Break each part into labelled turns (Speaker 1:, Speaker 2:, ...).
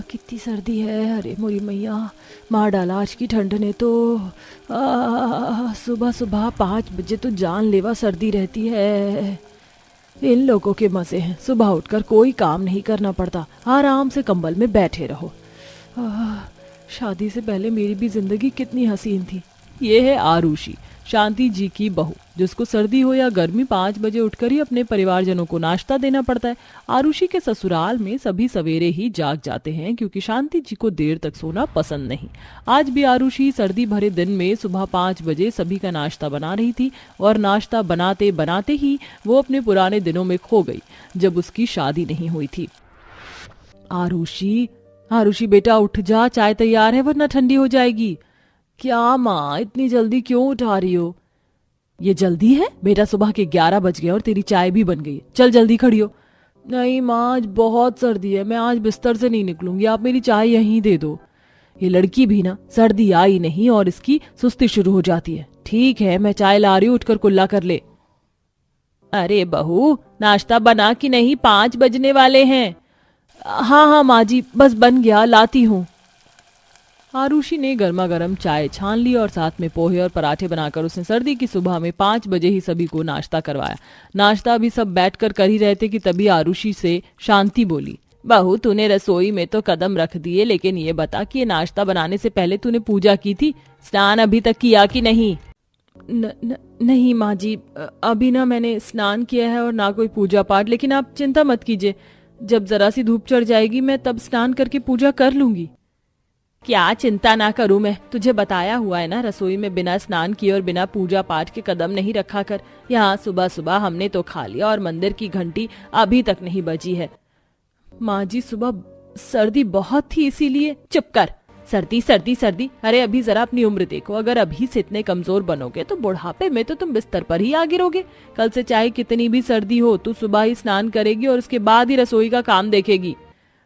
Speaker 1: कितनी सर्दी है। अरे मोरी मैया, मार डाला आज की ठंड ने तो। सुबह सुबह 5 बजे तो जानलेवा सर्दी रहती है। इन लोगों के मजे हैं, सुबह उठकर कोई काम नहीं करना पड़ता, आराम से कंबल में बैठे रहो। शादी से पहले मेरी भी जिंदगी कितनी हसीन थी। ये है आरुषि, शांति जी की बहू, जिसको सर्दी हो या गर्मी 5 बजे उठकर ही अपने परिवारजनों को नाश्ता देना पड़ता है। आरुषि के ससुराल में सभी सवेरे ही जाग जाते हैं क्योंकि शांति जी को देर तक सोना पसंद नहीं। आज भी आरुषि सर्दी भरे दिन में सुबह 5 बजे सभी का नाश्ता बना रही थी और नाश्ता बनाते बनाते ही वो अपने पुराने दिनों में खो गई, जब उसकी शादी नहीं हुई थी। आरुषि, आरुषि बेटा उठ जा, चाय तैयार है वरना ठंडी हो जाएगी। क्या माँ, इतनी जल्दी क्यों उठा रही हो? ये जल्दी है बेटा, सुबह के 11 बज गए और तेरी चाय भी बन गई। चल जल्दी खड़ी हो। नहीं माँ, आज बहुत सर्दी है, मैं आज बिस्तर से नहीं निकलूंगी, आप मेरी चाय यहीं दे दो। ये लड़की भी ना, सर्दी आई नहीं और इसकी सुस्ती शुरू हो जाती है। ठीक है, मैं चाय ला रही हूँ, उठकर कुल्ला कर ले। अरे बहू, नाश्ता बना कि नहीं? 5 बजने वाले हैं। हाँ हाँ माँ जी, बस बन गया, लाती हूँ। आरुषि ने गर्मा गर्म चाय छान ली और साथ में पोहे और पराठे बनाकर उसने सर्दी की सुबह में 5 बजे ही सभी को नाश्ता करवाया। नाश्ता भी सब बैठकर कर ही रहे थे कि तभी आरुषि से शांति बोली, बहू तूने रसोई में तो कदम रख दिए, लेकिन ये बता कि ये नाश्ता बनाने से पहले तूने पूजा की थी? स्नान अभी तक किया कि नहीं? नहीं माँ जी, अभी ना मैंने स्नान किया है और ना कोई पूजा पाठ, लेकिन आप चिंता मत कीजिए, जब जरा सी धूप चढ़ जाएगी मैं तब स्नान करके पूजा कर लूंगी। क्या चिंता ना करूं मैं? तुझे बताया हुआ है ना, रसोई में बिना स्नान किए और बिना पूजा पाठ के कदम नहीं रखा कर। यहाँ सुबह सुबह हमने तो खा लिया और मंदिर की घंटी अभी तक नहीं बजी है। माँ जी, सुबह सर्दी बहुत थी इसीलिए। चुप कर, सर्दी सर्दी सर्दी, अरे अभी जरा अपनी उम्र देखो, अगर अभी से इतने कमजोर बनोगे तो बुढ़ापे में तो तुम बिस्तर पर ही आ गिरोगे। कल से चाहे कितनी भी सर्दी हो, तू सुबह ही स्नान करेगी और उसके बाद ही रसोई का काम देखेगी।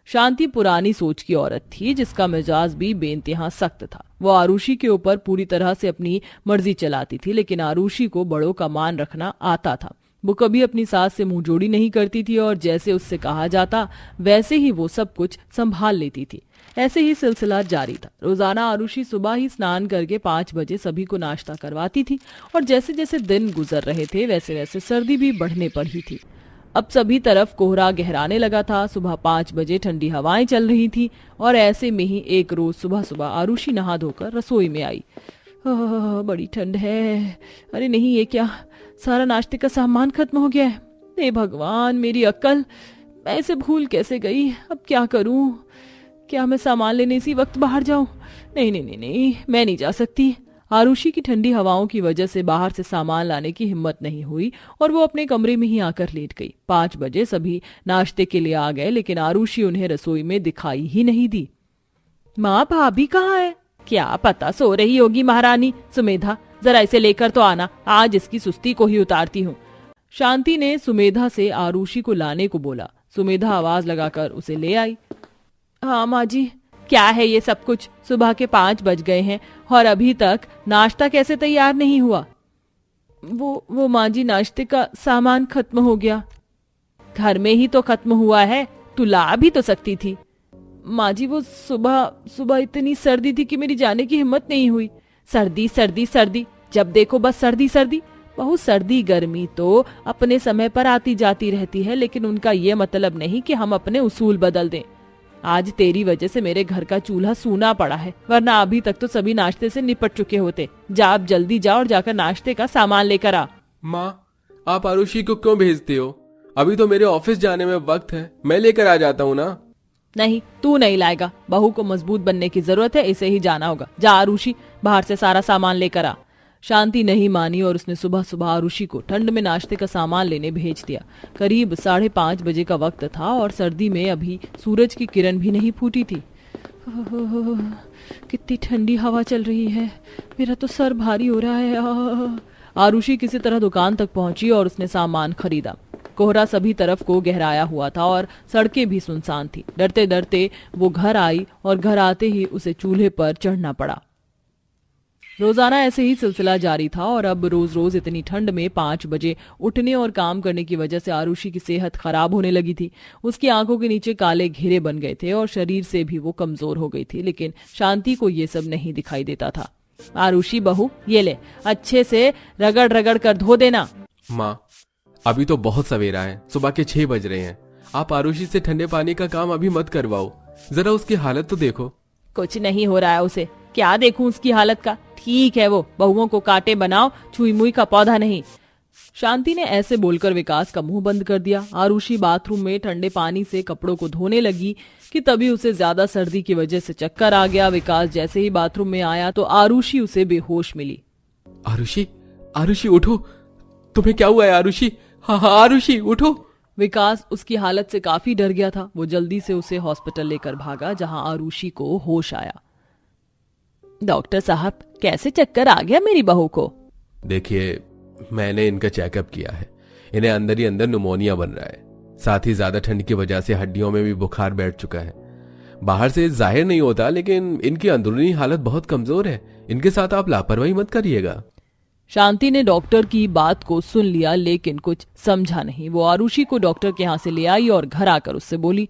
Speaker 1: शांति पुरानी सोच की औरत थी, जिसका मिजाज भी बेइंतहा सख्त था। वो आरुषि के ऊपर पूरी तरह से अपनी मर्जी चलाती थी, लेकिन आरुषि को बड़ों का मान रखना आता था। वो कभी अपनी सास से मुंह जोड़ी नहीं करती थी और जैसे उससे कहा जाता वैसे ही वो सब कुछ संभाल लेती थी। ऐसे ही सिलसिला जारी था। रोजाना आरुषि सुबह ही स्नान करके 5 बजे सभी को नाश्ता करवाती थी और जैसे जैसे दिन गुजर रहे थे वैसे वैसे सर्दी भी बढ़ने पर ही थी। अब सभी तरफ कोहरा गहराने लगा था। सुबह 5 बजे ठंडी हवाएं चल रही थी और ऐसे में ही एक रोज सुबह सुबह आरुषि नहा धोकर रसोई में आई। बड़ी ठंड है। अरे नहीं, ये क्या, सारा नाश्ते का सामान खत्म हो गया है। हे भगवान, मेरी अक्ल, मैं इसे भूल कैसे गई? अब क्या करूं? क्या मैं सामान लेने इसी वक्त बाहर जाऊं? नहीं नहीं नहीं नहीं, मैं नहीं जा सकती। आरुषि की ठंडी हवाओं की वजह से बाहर से सामान लाने की हिम्मत नहीं हुई और वो अपने कमरे में ही आकर लेट गई। 5 बजे सभी नाश्ते के लिए आ गए, लेकिन आरुषि उन्हें रसोई में दिखाई ही नहीं दी। माँ, भाभी कहाँ है? क्या पता, सो रही होगी महारानी। सुमेधा, जरा इसे लेकर तो आना, आज इसकी सुस्ती को ही उतारती हूँ। शांति ने सुमेधा से आरुषि को लाने को बोला। सुमेधा आवाज लगाकर उसे ले आई। हाँ माँ जी। क्या है ये सब कुछ? सुबह के 5 बज गए हैं और अभी तक नाश्ता कैसे तैयार नहीं हुआ? वो माँ जी, नाश्ते का सामान खत्म हो गया। घर में ही तो खत्म हुआ है, तू ला भी तो सकती थी। माँ जी, वो सुबह सुबह इतनी सर्दी थी कि मेरी जाने की हिम्मत नहीं हुई। सर्दी सर्दी सर्दी, जब देखो बस सर्दी सर्दी। बहुत सर्दी गर्मी तो अपने समय पर आती जाती रहती है, लेकिन उनका ये मतलब नहीं कि हम अपने उसूल बदल दें। आज तेरी वजह से मेरे घर का चूल्हा सूना पड़ा है, वरना अभी तक तो सभी नाश्ते से निपट चुके होते। जा, अब जल्दी जा और जाकर नाश्ते का सामान लेकर आ।
Speaker 2: माँ, आप आरुषि को क्यों भेजते हो? अभी तो मेरे ऑफिस जाने में वक्त है, मैं लेकर आ जाता हूँ ना।
Speaker 1: नहीं, तू नहीं लाएगा। बहू को मजबूत बनने की जरूरत है, इसे ही जाना होगा। जा आरुषि, बाहर से सारा सामान लेकर आ। शांति नहीं मानी और उसने सुबह सुबह आरुषि को ठंड में नाश्ते का सामान लेने भेज दिया। करीब 5:30 बजे का वक्त था और सर्दी में अभी सूरज की किरण भी नहीं फूटी थी। कितनी ठंडी हवा चल रही है, मेरा तो सर भारी हो रहा है। आरुषि किसी तरह दुकान तक पहुंची और उसने सामान खरीदा। कोहरा सभी तरफ को गहराया हुआ था और सड़कें भी सुनसान थी। डरते डरते वो घर आई और घर आते ही उसे चूल्हे पर चढ़ना पड़ा। रोजाना ऐसे ही सिलसिला जारी था और अब रोज रोज इतनी ठंड में 5 बजे उठने और काम करने की वजह से आरुषि की सेहत खराब होने लगी थी। उसकी आंखों के नीचे काले घेरे बन गए थे और शरीर से भी वो कमजोर हो गई थी, लेकिन शांति को ये सब नहीं दिखाई देता था। आरुषि बहू, ये ले, अच्छे से रगड़ रगड़ कर धो देना।
Speaker 2: माँ, अभी तो बहुत सवेरा है, सुबह के 6 बज रहे हैं। आप आरुषि से ठंडे पानी का काम अभी मत करवाओ, जरा उसकी हालत तो देखो।
Speaker 1: कुछ नहीं हो रहा है उसे, क्या देखूं उसकी हालत का। ठीक है, वो बहुओं को कांटे बनाओ, छुई मुई का पौधा नहीं। शांति ने ऐसे बोलकर विकास का मुंह बंद कर दिया। आरुषि बाथरूम में ठंडे पानी से कपड़ों को धोने लगी कि तभी उसे ज्यादा सर्दी की वजह से चक्कर आ गया। विकास जैसे ही बाथरूम में आया तो आरुषि उसे बेहोश मिली।
Speaker 2: आरुषि, आरुषि उठो, तुम्हें क्या हुआ है आरुषि? हाँ हाँ आरुषि उठो।
Speaker 1: विकास उसकी हालत से काफी डर गया था। वो जल्दी से उसे हॉस्पिटल लेकर भागा, जहां आरुषि को होश आया। डॉक्टर साहब, कैसे चक्कर आ गया मेरी बहू को?
Speaker 2: देखिए, मैंने इनका चेकअप किया है, इन्हें अंदर ही अंदर न्यूमोनिया बन रहा है। साथ ही ज्यादा ठंड की वजह से हड्डियों में भी बुखार बैठ चुका है। बाहर से जाहिर नहीं होता, लेकिन इनकी अंदरूनी हालत बहुत कमजोर है। इनके साथ आप लापरवाही मत करिएगा।
Speaker 1: शांति ने डॉक्टर की बात को सुन लिया, लेकिन कुछ समझा नहीं। वो आरुषि को डॉक्टर के यहाँ से ले आई और घर आकर उससे बोली,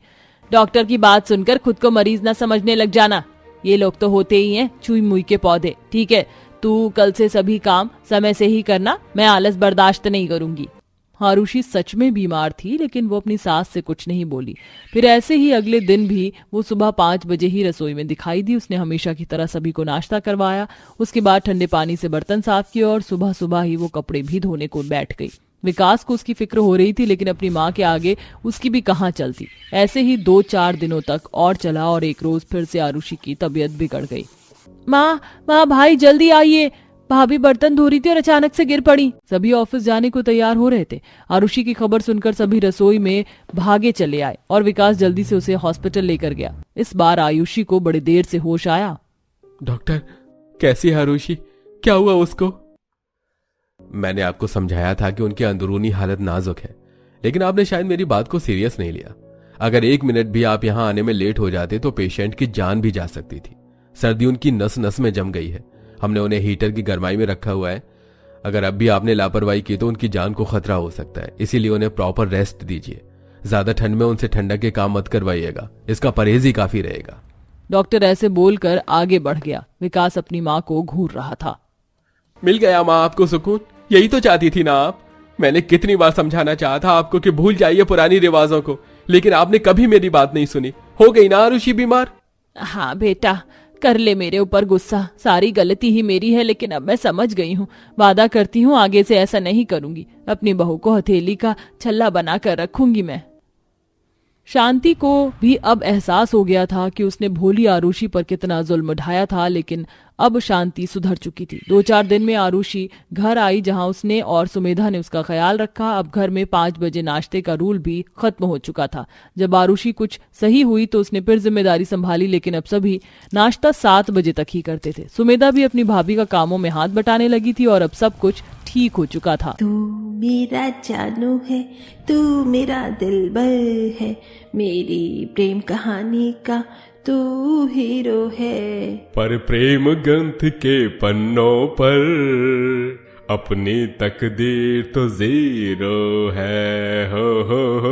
Speaker 1: डॉक्टर की बात सुनकर खुद को मरीज न समझने लग जाना। ये लोग तो होते ही हैं चुई मुई के पौधे। ठीक है, तू कल से सभी काम समय से ही करना, मैं आलस बर्दाश्त नहीं करूंगी। आरुषि सच में बीमार थी, लेकिन वो अपनी सास से कुछ नहीं बोली। फिर ऐसे ही अगले दिन भी वो सुबह 5 बजे ही रसोई में दिखाई दी। उसने हमेशा की तरह सभी को नाश्ता करवाया। उसके बाद ठंडे पानी से बर्तन साफ किए और सुबह सुबह ही वो कपड़े भी धोने को बैठ गई। विकास को उसकी फिक्र हो रही थी, लेकिन अपनी माँ के आगे उसकी भी कहाँ चलती। ऐसे ही 2-4 दिनों तक और चला और एक रोज फिर से आरुषि की तबीयत बिगड़ गई। माँ, भाई जल्दी आइए, भाभी बर्तन धो रही थी और अचानक से गिर पड़ी। सभी ऑफिस जाने को तैयार हो रहे थे। आरुषि की खबर सुनकर सभी रसोई में भागे चले आए और विकास जल्दी से उसे हॉस्पिटल लेकर गया। इस बार आयुषी को बड़ी देर से होश आया।
Speaker 2: डॉक्टर, कैसी है आरुषि? क्या हुआ उसको? मैंने आपको समझाया था कि उनकी अंदरूनी हालत नाजुक है, लेकिन आपने शायद मेरी बात को सीरियस नहीं लिया। अगर 1 मिनट भी आप यहाँ आने में लेट हो जाते तो पेशेंट की जान भी जा सकती थी। सर्दी उनकी नस नस में जम गई है। हमने उन्हें हीटर की गर्माई में रखा हुआ है। अगर अब भी आपने लापरवाही की तो उनकी जान को खतरा हो सकता है, इसीलिए उन्हें प्रॉपर रेस्ट दीजिए। ज्यादा ठंड में उनसे ठंडक के काम मत करवाइएगा, इसका परहेज ही काफी रहेगा।
Speaker 1: डॉक्टर ऐसे बोलकर आगे बढ़ गया। विकास अपनी माँ को घूर रहा था।
Speaker 2: मिल गया माँ आपको सुकून? यही तो चाहती थी ना आप? मैंने कितनी बार समझाना चाहा था आपको कि भूल जाइए पुरानी रिवाजों को, लेकिन आपने कभी मेरी बात नहीं सुनी। हो गई ना आरुषि बीमार?
Speaker 1: हाँ बेटा, कर ले मेरे ऊपर गुस्सा, सारी गलती ही मेरी है, लेकिन अब मैं समझ गई हूँ। वादा करती हूँ आगे से ऐसा नहीं करूंगी। अपनी बहू को हथेली का छल्ला बना कर रखूंगी मैं। शांति को भी अब एहसास हो गया था कि उसने भोली आरुषि पर कितना जुल्म ढाया था, लेकिन अब शांति सुधर चुकी थी। 2-4 दिन में आरुषि घर आई, जहां उसने और सुमेधा ने उसका ख्याल रखा। अब घर में 5 बजे नाश्ते का रूल भी खत्म हो चुका था। जब आरुषि कुछ सही हुई तो उसने फिर जिम्मेदारी संभाली, लेकिन अब सभी नाश्ता 7 बजे तक ही करते थे। सुमेधा भी अपनी भाभी का कामों में हाथ बटाने लगी थी और अब सब कुछ ठीक हो चुका था।
Speaker 3: तू मेरा जानू है, तू मेरा दिलबर है, मेरी प्रेम कहानी का तू हीरो है।
Speaker 2: पर प्रेम ग्रंथ के पन्नों पर अपनी तकदीर तो जीरो है। हो।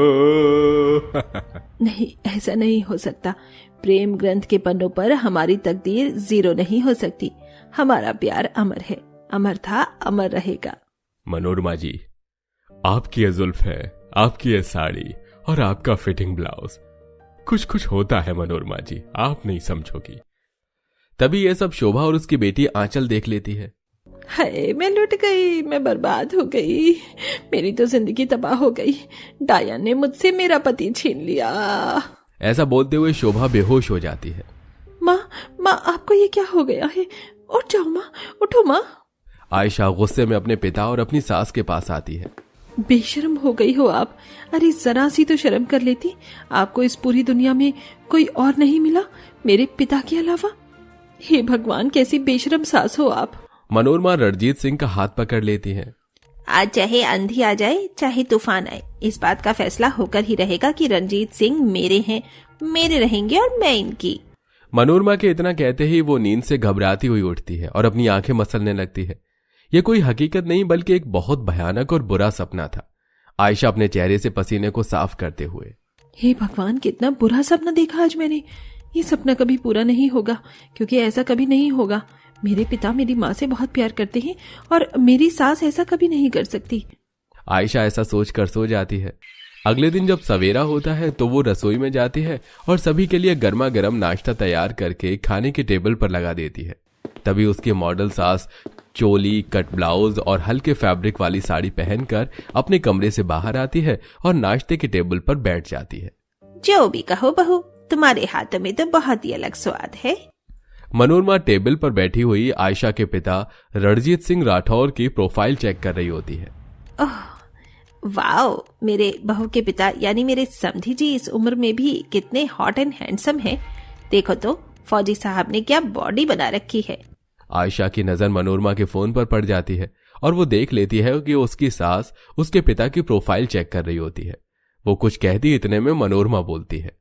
Speaker 3: नहीं, ऐसा नहीं हो सकता। प्रेम ग्रंथ के पन्नों पर हमारी तकदीर 0 नहीं हो सकती। हमारा प्यार अमर है, अमर था, अमर रहेगा।
Speaker 2: मनोरमा जी, आपकी ये जुल्फ है, आपकी ये साड़ी और आपका फिटिंग ब्लाउज, कुछ कुछ होता है मनोरमा जी, आप नहीं समझोगी। तभी ये सब शोभा और उसकी बेटी आंचल देख लेती है।
Speaker 3: हाय, मैं लुट गई, मैं बर्बाद हो गई, मेरी तो जिंदगी तबाह हो गई। डायन ने मुझसे मेरा पति छीन लिया।
Speaker 2: ऐसा बोलते हुए शोभा बेहोश हो जाती है।
Speaker 3: माँ, आपको ये क्या हो गया है? उठ जाओ माँ, उठो माँ।
Speaker 2: आयशा गुस्से में अपने पिता और अपनी सास के पास आती है।
Speaker 3: बेशर्म हो गई हो आप। अरे जरा सी तो शर्म कर लेती। आपको इस पूरी दुनिया में कोई और नहीं मिला मेरे पिता के अलावा? हे भगवान, कैसी बेशर्म सास हो आप।
Speaker 2: मनोरमा रणजीत सिंह का हाथ पकड़ लेती है।
Speaker 3: आज चाहे आंधी आ जाए, चाहे तूफान आए, इस बात का फैसला होकर ही रहेगा कि रणजीत सिंह मेरे हैं, मेरे रहेंगे और मैं इनकी।
Speaker 2: मनोरमा के इतना कहते ही वो नींद से घबराती हुई उठती है और अपनी आंखें मसलने लगती है। ये कोई हकीकत नहीं बल्कि एक बहुत भयानक और बुरा सपना था। आयशा अपने चेहरे से पसीने को साफ करते हुए,
Speaker 3: हे भगवान, कितना बुरा सपना देखा आज मैंने। ये सपना कभी पूरा नहीं होगा, क्योंकि ऐसा कभी नहीं होगा। मेरे पिता मेरी माँ से बहुत प्यार करते हैं और मेरी सास ऐसा कभी नहीं कर सकती।
Speaker 2: आयशा ऐसा सोचकर सो जाती है। अगले दिन जब सवेरा होता है तो वो रसोई में जाती है और सभी के लिए गर्मा गर्म नाश्ता तैयार करके खाने के टेबल पर लगा देती है। तभी उसकी मॉडल सास चोली, कट ब्लाउज और हल्के फैब्रिक वाली साड़ी पहनकर अपने कमरे से बाहर आती है और नाश्ते के टेबल पर बैठ जाती है।
Speaker 3: जो भी कहो बहू, तुम्हारे हाथों में तो बहुत ही अलग स्वाद है।
Speaker 2: मनोरमा टेबल पर बैठी हुई आयशा के पिता रणजीत सिंह राठौर की प्रोफाइल चेक कर रही होती है।
Speaker 3: ओह वाओ, मेरे बहू के पिता यानी मेरे समधी जी इस उम्र में भी कितने हॉट एंड हैंडसम हैं। देखो तो फौजी साहब ने क्या बॉडी बना रखी है।
Speaker 2: आयशा की नजर मनोरमा के फोन पर पड़ जाती है और वो देख लेती है कि उसकी सास उसके पिता की प्रोफाइल चेक कर रही होती है। वो कुछ कहती इतने में मनोरमा बोलती है,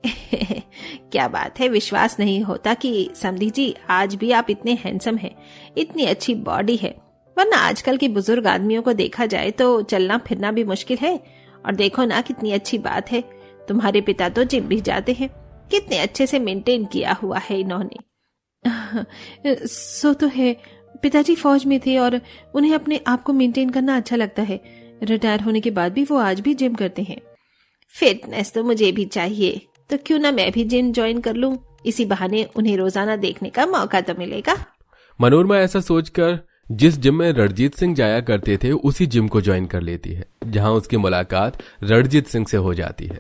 Speaker 3: क्या बात है, विश्वास नहीं होता कि समधी जी आज भी आप इतने हैंडसम हैं, इतनी अच्छी बॉडी है। वरना आजकल के बुजुर्ग आदमियों को देखा जाए तो चलना फिरना भी मुश्किल है। और देखो ना कितनी अच्छी बात है, तुम्हारे पिता तो जिम भी जाते हैं, कितने अच्छे से मेंटेन किया हुआ है इन्होंने। सो तो है, पिताजी फौज में थे और उन्हें अपने आप को मेंटेन करना अच्छा लगता है। रिटायर होने के बाद भी वो आज भी जिम करते हैं। फिटनेस तो मुझे भी चाहिए, तो क्यों ना मैं भी जिम ज्वाइन कर लूं, इसी बहाने उन्हें रोजाना देखने का मौका तो मिलेगा।
Speaker 2: मनोरमा ऐसा सोचकर जिस जिम में रणजीत सिंह जाया करते थे उसी जिम को ज्वाइन कर लेती है, जहां उसकी मुलाकात रणजीत सिंह से हो जाती है।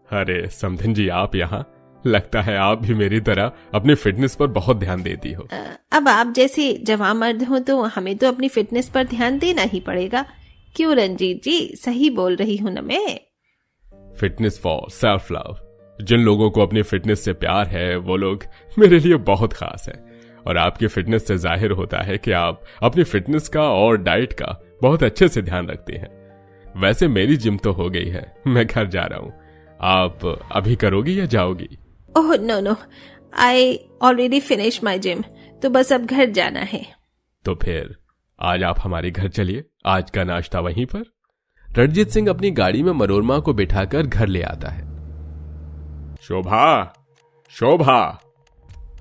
Speaker 4: अरे समधिन जी, आप यहाँ? लगता है आप भी मेरी तरह अपनी फिटनेस पर बहुत ध्यान देती हो।
Speaker 3: अब आप जैसे जवान मर्द हो तो हमें तो अपनी फिटनेस पर ध्यान देना ही पड़ेगा। क्यों रंजीत जी, सही बोल रही हूँ ना मैं?
Speaker 4: Fitness for self love. जिन लोगों को अपनी फिटनेस से प्यार है वो लोग मेरे लिए बहुत खास है। और आपकी फिटनेस से जाहिर होता है कि आप अपनी फिटनेस का और डाइट का बहुत अच्छे से ध्यान रखते हैं। वैसे मेरी जिम तो हो गई है, मैं घर जा रहा हूँ। आप अभी करोगी या जाओगी?
Speaker 3: Oh no, I already finish my gym, तो बस अब घर जाना है।
Speaker 4: तो फिर आज आप हमारे घर चलिए, आज का नाश्ता वहीं पर।
Speaker 2: रणजीत सिंह अपनी गाड़ी में मनोरमा को बिठाकर घर ले आता है।
Speaker 4: शोभा, शोभा,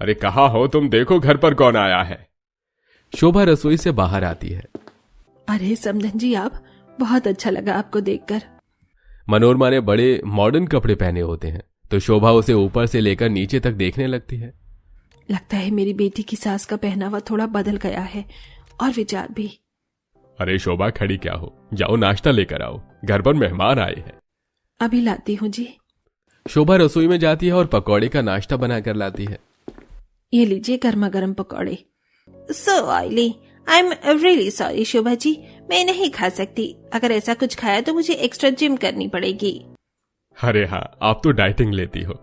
Speaker 4: अरे कहाँ हो तुम? देखो घर पर कौन आया है।
Speaker 2: शोभा रसोई से बाहर आती है।
Speaker 3: अरे समधन जी, आप, बहुत अच्छा लगा आपको देखकर।
Speaker 2: मनोरमा ने बड़े मॉडर्न कपड़े पहने होते हैं तो शोभा उसे ऊपर से लेकर नीचे तक देखने लगती है।
Speaker 3: लगता है मेरी बेटी की सास का पहनावा थोड़ा बदल गया है और विचार भी।
Speaker 4: अरे शोभा, खड़ी क्या हो? जाओ नाश्ता लेकर आओ, घर पर मेहमान आए हैं।
Speaker 3: अभी लाती हूँ जी।
Speaker 2: शोभा रसोई में जाती है और पकौड़े का नाश्ता बनाकर लाती है।
Speaker 3: ये लीजिए गर्मा गर्म पकौड़े। So oily, I am really sorry Shobha ji, मैं नहीं खा सकती। अगर ऐसा कुछ खाया तो मुझे एक्स्ट्रा जिम करनी पड़ेगी।
Speaker 4: अरे हाँ, आप तो डाइटिंग लेती हो।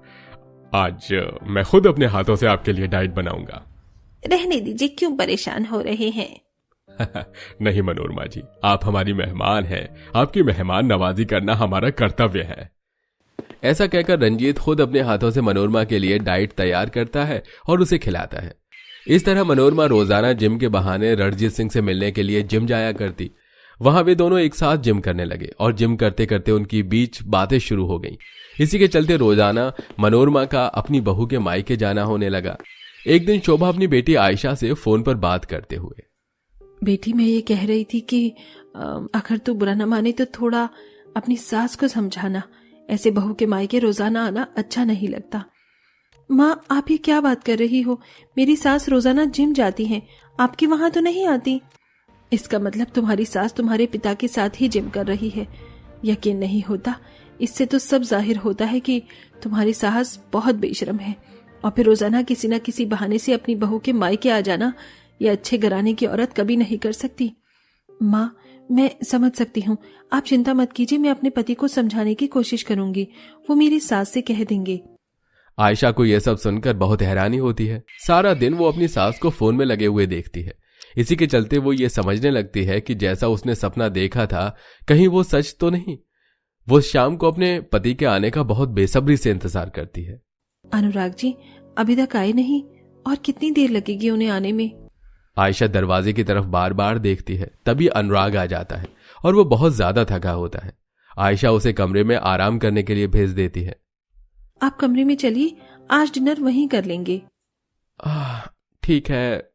Speaker 4: आज मैं खुद अपने हाथों से आपके लिए डाइट बनाऊंगा।
Speaker 3: रहने दीजिए, क्यों परेशान हो रहे हैं?
Speaker 4: नहीं मनोरमा जी, आप हमारी मेहमान हैं, आपकी मेहमान नवाजी करना हमारा कर्तव्य है।
Speaker 2: ऐसा कहकर रंजीत खुद अपने हाथों से मनोरमा के लिए डाइट तैयार करता है और उसे खिलाता है। इस तरह मनोरमा रोजाना जिम के बहाने रणजीत सिंह से मिलने के लिए जिम जाया करती। वहां वे दोनों एक साथ जिम करने लगे और जिम करते करते उनकी बीच बातें शुरू हो गईं। इसी के चलते रोजाना मनोरमा का अपनी बहू के मायके जाना होने लगा। एक दिन शोभा अपनी बेटी आयशा से फोन पर बात करते हुए,
Speaker 3: बेटी, मैं ये कह रही थी कि अगर तू बुरा न माने तो थोड़ा अपनी सास को समझाना। ऐसे बहू के मायके रोजाना आना अच्छा नहीं लगता। माँ, आप ये क्या बात कर रही हो? मेरी सास रोजाना जिम जाती हैं, आपके वहां तो नहीं आती। इसका मतलब तुम्हारी सास तुम्हारे पिता के साथ ही जिम कर रही है। यकीन नहीं होता। इससे तो सब जाहिर होता है कि तुम्हारी सास बहुत बेशरम है और फिर रोजाना किसी न किसी बहाने से अपनी बहू के मायके आ जाना ये अच्छे घराने की औरत कभी नहीं कर सकती। माँ, मैं समझ सकती हूँ, आप चिंता मत कीजिए, मैं अपने पति को समझाने की कोशिश करूंगी, वो मेरी सास से कह देंगे।
Speaker 2: आयशा को यह सब सुनकर बहुत हैरानी होती है। सारा दिन वो अपनी सास को फोन में लगे हुए देखती है। इसी के चलते वो ये समझने लगती है कि जैसा उसने सपना देखा था कहीं वो सच तो नहीं। वो शाम को अपने पति के आने का बहुत बेसब्री से इंतजार करती है।
Speaker 3: अनुराग जी, अभी तक आए नहीं, और कितनी देर लगेगी उन्हें आने में?
Speaker 2: आयशा दरवाजे की तरफ बार बार देखती है। तभी अनुराग आ जाता है और वो बहुत ज्यादा थका होता है। आयशा उसे कमरे में आराम करने के लिए भेज देती है।
Speaker 3: आप कमरे में चलिए, आज डिनर वहीं कर लेंगे।
Speaker 2: ठीक है,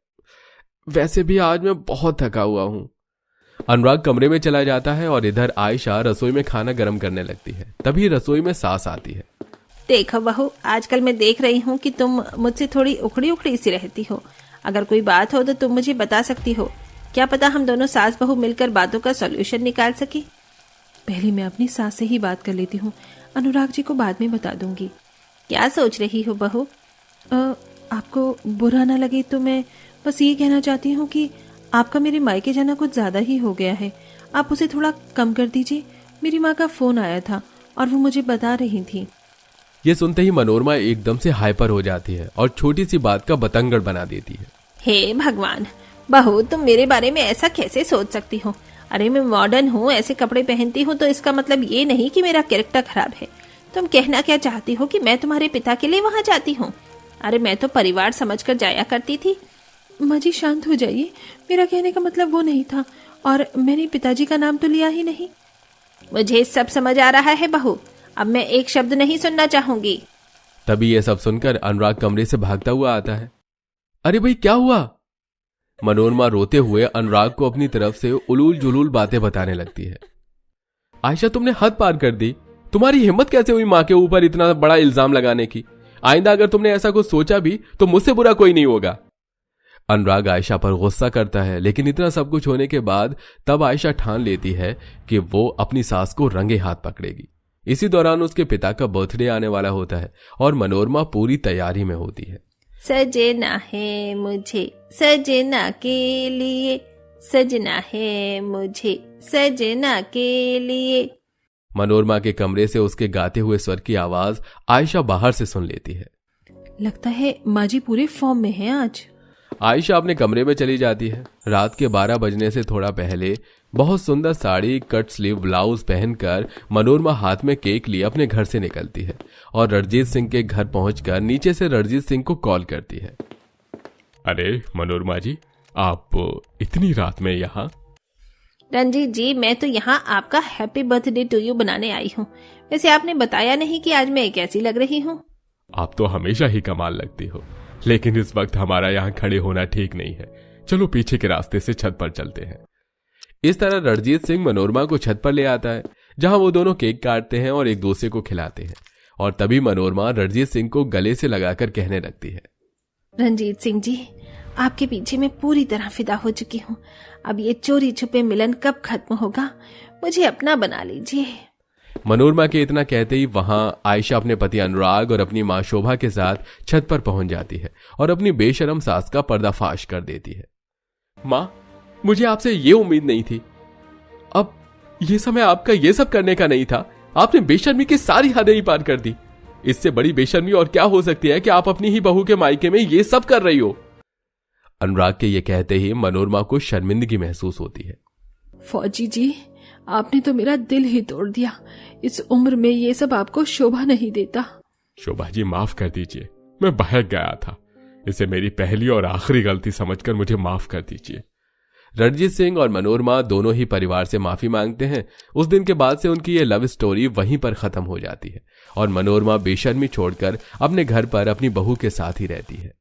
Speaker 2: वैसे भी आज मैं बहुत थका हुआ हूं। अनुराग कमरे में चला जाता है और इधर आयशा रसोई में खाना गर्म करने लगती है। तभी रसोई में सास आती है।
Speaker 3: देखो बहू, आजकल मैं देख रही हूँ कि तुम मुझसे थोड़ी उखड़ी उखड़ी सी रहती हो। अगर कोई बात हो तो तुम मुझे बता सकती हो। क्या पता हम दोनों सास बहू मिलकर बातों का सॉल्यूशन निकाल सके। पहले मैं अपनी सास से ही बात कर लेती हूँ, अनुराग जी को बाद में बता दूंगी। क्या सोच रही हो बहू? आपको बुरा ना लगे तो मैं बस ये कहना चाहती हूँ कि आपका मेरे मायके जाना कुछ ज्यादा ही हो गया है। आप उसे थोड़ा कम कर दीजिए। मेरी माँ का फोन आया था और वो मुझे बता रही थी।
Speaker 2: ये सुनते ही मनोरमा एकदम से हाइपर हो जाती है और छोटी सी बात का बतंगड़ बना देती है।
Speaker 3: हे भगवान, बहू तुम मेरे बारे में ऐसा कैसे सोच सकती हो? अरे मैं मॉडर्न हूँ, ऐसे कपड़े पहनती हूँ तो इसका मतलब ये नहीं कि मेरा कैरेक्टर खराब है। तुम कहना क्या चाहती हो कि मैं तुम्हारे पिता के लिए वहां जाती हूँ? अरे मैं तो परिवार समझकर जाया करती थी। माँ जी शांत हो जाइए, मेरा कहने का मतलब वो नहीं था, और मैंने पिताजी का नाम तो लिया ही नहीं। मुझे सब समझ आ रहा है बहू, अब मैं एक शब्द नहीं सुनना चाहूंगी।
Speaker 2: तभी ये सब सुनकर अनुराग कमरे से भागता हुआ आता है। अरे भाई क्या हुआ? मनोरमा रोते हुए अनुराग को अपनी तरफ से उलूल जुलूल बातें बताने लगती है। आयशा तुमने हद पार कर दी। तुम्हारी हिम्मत कैसे हुई माँ के ऊपर इतना बड़ा इल्जाम लगाने की? आइंदा अगर तुमने ऐसा कुछ सोचा भी तो मुझसे बुरा कोई नहीं होगा। अनुराग आयशा पर गुस्सा करता है, लेकिन इतना सब कुछ होने के बाद तब आयशा ठान लेती है कि वो अपनी सास को रंगे हाथ पकड़ेगी। इसी दौरान उसके पिता का बर्थडे आने वाला होता है और मनोरमा पूरी तैयारी में होती है।
Speaker 3: सजना है मुझे सजना के लिए, सजना है मुझे सजना के लिए।
Speaker 2: मनोरमा के कमरे से उसके गाते हुए स्वर की आवाज आयशा बाहर से सुन लेती है।
Speaker 3: लगता है माँ जी पूरे फॉर्म में हैं आज।
Speaker 2: आयशा अपने कमरे में चली जाती है। रात के 12 बजने से थोड़ा पहले बहुत सुंदर साड़ी, कट स्लीव ब्लाउज पहनकर मनोरमा हाथ में केक लिए अपने घर से निकलती है और रणजीत सिंह के घर पहुंचकर नीचे से रणजीत सिंह को कॉल करती है।
Speaker 4: अरे मनोरमा जी, आप इतनी रात में यहाँ?
Speaker 3: रंजीत जी, मैं तो यहाँ आपका हैप्पी बर्थडे टू यू बनाने आई हूँ। वैसे आपने बताया नहीं कि आज मैं कैसी लग रही हूँ।
Speaker 4: आप तो हमेशा ही कमाल लगती हो, लेकिन इस वक्त हमारा यहाँ खड़े होना ठीक नहीं है। चलो पीछे के रास्ते से छत पर चलते हैं।
Speaker 2: इस तरह रणजीत सिंह मनोरमा को छत पर ले आता है, जहां वो दोनों केक काटते हैं और एक दूसरे को खिलाते हैं। और तभी मनोरमा रणजीत सिंह को गले से लगाकर कहने लगती है।
Speaker 3: रंजीत सिंह जी, आपके पीछे मैं पूरी तरह फिदा हो चुकी हूँ। अब ये चोरी छुपे मिलन कब खत्म होगा? मुझे अपना बना लीजिए।
Speaker 2: मनोरमा के इतना कहते ही वहां आयशा अपने पति अनुराग और अपनी मां शोभा के साथ छत पर पहुंच जाती है और अपनी बेशरम सास का पर्दाफाश कर देती है। मां, मुझे आपसे ये उम्मीद नहीं थी। अब ये समय आपका ये सब करने का नहीं था। आपने बेशर्मी की सारी हदें ही पार कर दी। इससे बड़ी बेशर्मी और क्या हो सकती है कि आप अपनी ही बहू के मायके में ये सब कर रही हो। अनुराग के ये कहते ही मनोरमा को शर्मिंदगी महसूस होती है।
Speaker 3: फौजी जी, आपने तो मेरा दिल ही तोड़ दिया। इस उम्र में ये सब आपको शोभा नहीं देता।
Speaker 4: शोभा जी माफ कर दीजिए, मैं बहक गया था। इसे मेरी पहली और आखिरी गलती समझकर मुझे माफ कर दीजिए।
Speaker 2: रणजीत सिंह और मनोरमा दोनों ही परिवार से माफी मांगते हैं। उस दिन के बाद से उनकी ये लव स्टोरी वहीं पर खत्म हो जाती है और मनोरमा बेशर्मी छोड़कर अपने घर पर अपनी बहू के साथ ही रहती है।